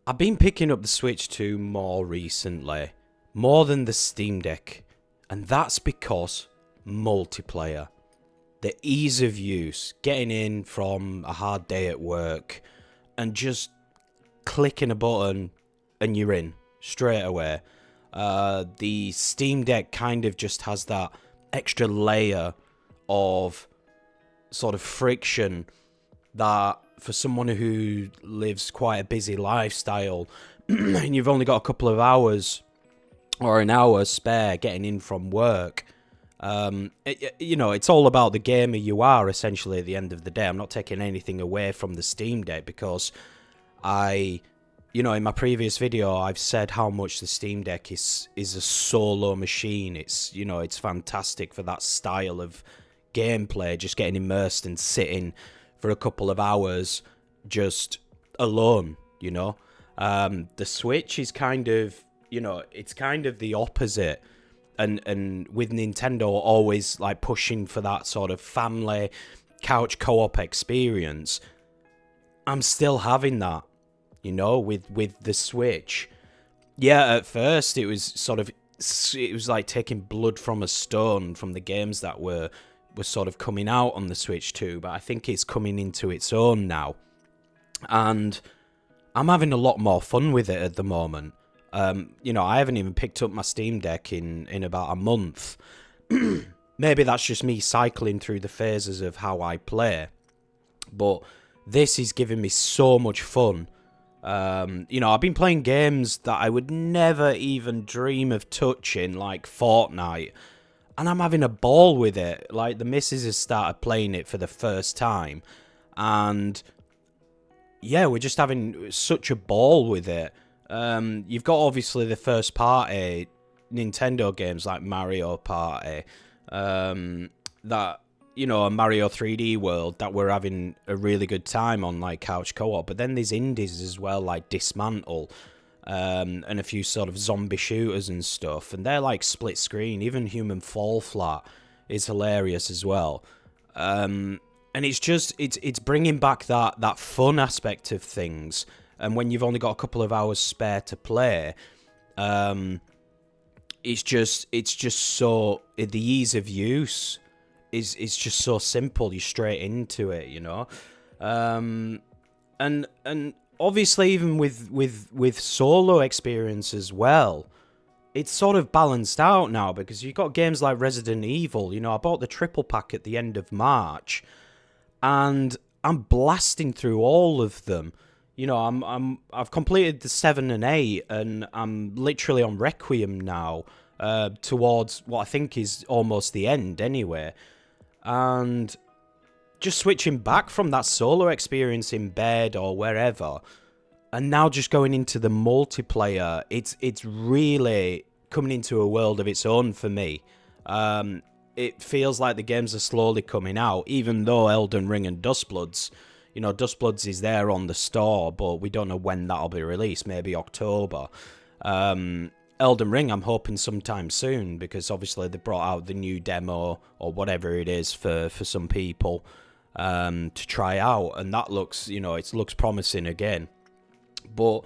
I've been picking up the Switch 2 more recently, more than the Steam Deck, and that's because multiplayer. The ease of use, getting in from a hard day at work, and just clicking a button and you're in straight away. The Steam Deck kind of just has that extra layer of sort of friction that for someone who lives quite a busy lifestyle and you've only got a couple of hours or an hour spare getting in from work, it's all about the gamer you are essentially at the end of the day. I'm not taking anything away from the Steam Deck because in my previous video, I've said how much the Steam Deck is a solo machine. It's fantastic for that style of gameplay, just getting immersed and sitting for a couple of hours just alone, The Switch is kind of, it's kind of the opposite. And with Nintendo always like pushing for that sort of family couch co-op experience, I'm still having that, with the Switch. Yeah, at first it was like taking blood from a stone from the games that were sort of coming out on the Switch 2, but I think it's coming into its own now. And I'm having a lot more fun with it at the moment. I haven't even picked up my Steam Deck in about a month. Maybe that's just me cycling through the phases of how I play. But this is giving me so much fun. I've been playing games that I would never even dream of touching, like Fortnite. And I'm having a ball with it. Like, the missus has started playing it for the first time. And, yeah, we're just having such a ball with it. You've got, obviously, the first-party Nintendo games like Mario Party. That, a Mario 3D World that we're having a really good time on, like, couch co-op. But then there's indies as well, like Dismantle. And a few sort of zombie shooters and stuff, and they're like split screen. Even Human Fall Flat is hilarious as well. And it's bringing back that fun aspect of things. And when you've only got a couple of hours spare to play, it's just so the ease of use is just so simple. You're straight into it, and obviously, even with solo experience as well, it's sort of balanced out now because you've got games like Resident Evil. I bought the triple pack at the end of March, and I'm blasting through all of them. I've completed the 7 and 8, and I'm literally on Requiem now, towards what I think is almost the end anyway, and just switching back from that solo experience in bed or wherever, and now just going into the multiplayer, it's really coming into a world of its own for me. It feels like the games are slowly coming out, even though Elden Ring and Dustbloods, Dustbloods is there on the store, but we don't know when that'll be released, maybe October. Elden Ring, I'm hoping sometime soon, because obviously they brought out the new demo, or whatever it is, for some people to try out, and that looks, it looks promising again. But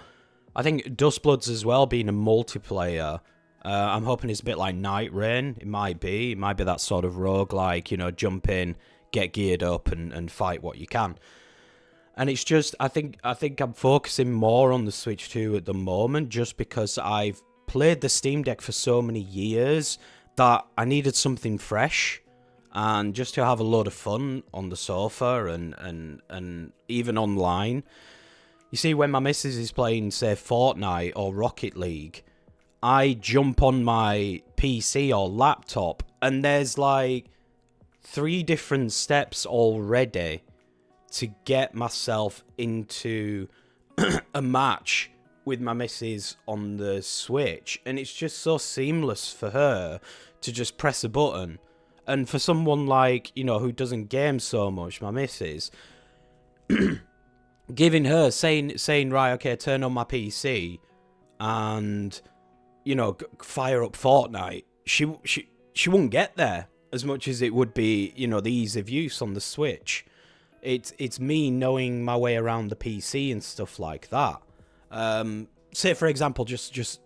I think Dustbloods as well, being a multiplayer, I'm hoping it's a bit like Night Rain. It might be that sort of roguelike, jump in, get geared up, and fight what you can. And it's just, I think I'm focusing more on the Switch 2 at the moment, just because I've played the Steam Deck for so many years that I needed something fresh. And just to have a load of fun on the sofa and even online. You see, when my missus is playing, say, Fortnite or Rocket League, I jump on my PC or laptop, and there's like 3 different steps already to get myself into a match with my missus on the Switch. And it's just so seamless for her to just press a button. And for someone like, who doesn't game so much, my missus, giving her, saying, right, okay, turn on my PC and, fire up Fortnite, she wouldn't get there as much as it would be, the ease of use on the Switch. It's me knowing my way around the PC and stuff like that. Say, for example, just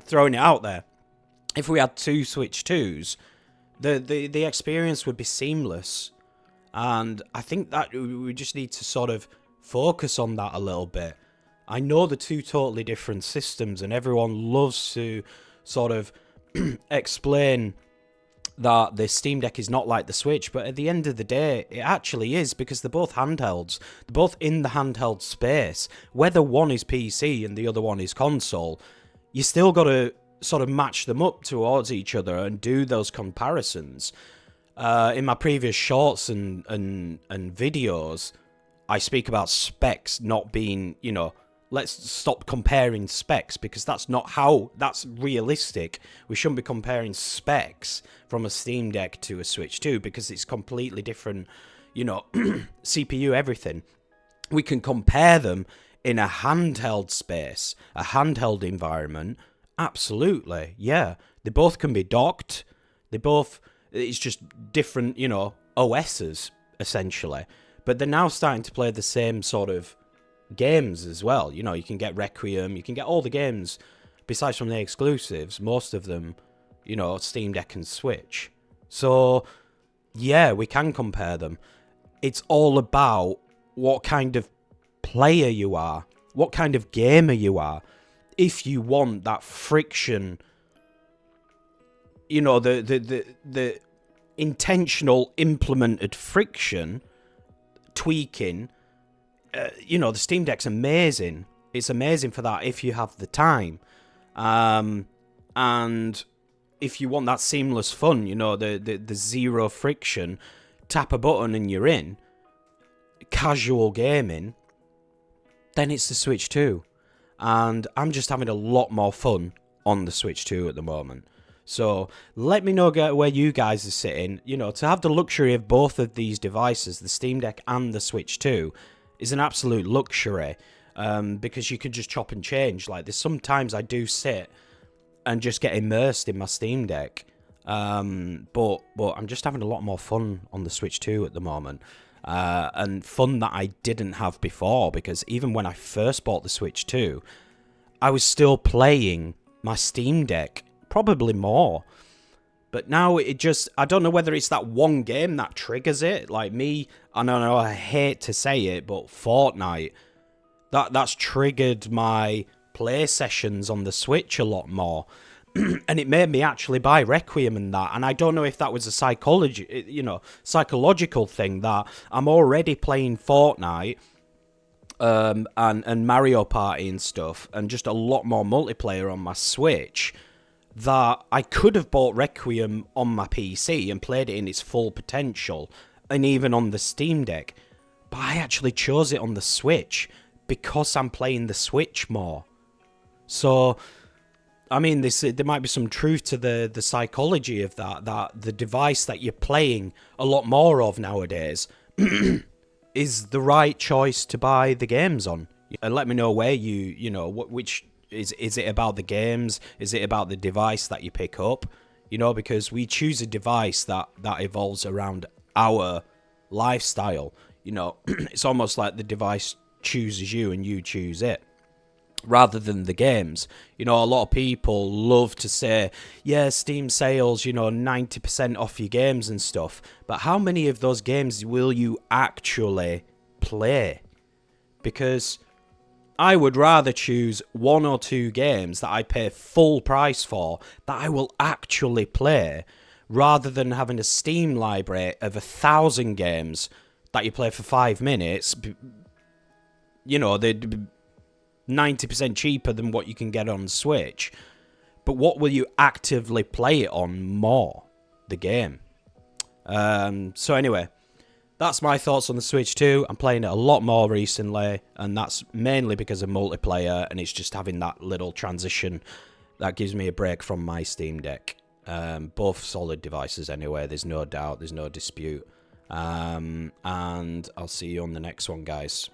throwing it out there, if we had two Switch 2s, the experience would be seamless. And I think that we just need to sort of focus on that a little bit. I know the two totally different systems, and everyone loves to sort of explain that the Steam Deck is not like the Switch, but at the end of the day, it actually is, because they're both handhelds. They're both in the handheld space. Whether one is PC and the other one is console, you still got to sort of match them up towards each other and do those comparisons. In my previous shorts and videos, I speak about specs not being, let's stop comparing specs, because that's not how, that's realistic. We shouldn't be comparing specs from a Steam Deck to a Switch 2, because it's completely different, CPU, everything. We can compare them in a handheld space, a handheld environment. Absolutely, yeah. They both can be docked. It's just different, OSs, essentially. But they're now starting to play the same sort of games as well. You can get Requiem, you can get all the games, besides from the exclusives, most of them, Steam Deck and Switch. So, yeah, we can compare them. It's all about what kind of player you are, what kind of gamer you are. If you want that friction, the intentional implemented friction, tweaking, the Steam Deck's amazing. It's amazing for that if you have the time. And if you want that seamless fun, the zero friction, tap a button and you're in, casual gaming, then it's the Switch 2. And I'm just having a lot more fun on the Switch 2 at the moment. So let me know where you guys are sitting. To have the luxury of both of these devices, the Steam Deck and the Switch 2, is an absolute luxury, because you can just chop and change. Like, there's sometimes I do sit and just get immersed in my Steam Deck, but I'm just having a lot more fun on the Switch 2 at the moment, and fun that I didn't have before, because even when I first bought the Switch 2, I was still playing my Steam Deck, probably more. But now I don't know whether it's that one game that triggers it. Like me, I don't know, I hate to say it, but Fortnite, that's triggered my play sessions on the Switch a lot more. And it made me actually buy Requiem and that. And I don't know if that was a psychological thing, that I'm already playing Fortnite, and Mario Party and stuff, and just a lot more multiplayer on my Switch, that I could have bought Requiem on my PC and played it in its full potential, and even on the Steam Deck. But I actually chose it on the Switch because I'm playing the Switch more. So, I mean, there might be some truth to the psychology of that the device that you're playing a lot more of nowadays is the right choice to buy the games on. And let me know where which... Is it about the games? Is it about the device that you pick up? Because we choose a device that evolves around our lifestyle. It's almost like the device chooses you and you choose it, rather than the games. A lot of people love to say, yeah, Steam sales, 90% off your games and stuff. But how many of those games will you actually play? Because I would rather choose one or two games that I pay full price for, that I will actually play, rather than having a Steam library of 1,000 games that you play for 5 minutes. They're 90% cheaper than what you can get on Switch. But what will you actively play it on more? The game. So anyway, that's my thoughts on the Switch 2. I'm playing it a lot more recently, and that's mainly because of multiplayer, and it's just having that little transition that gives me a break from my Steam Deck. Both solid devices anyway, there's no doubt, there's no dispute. And I'll see you on the next one, guys.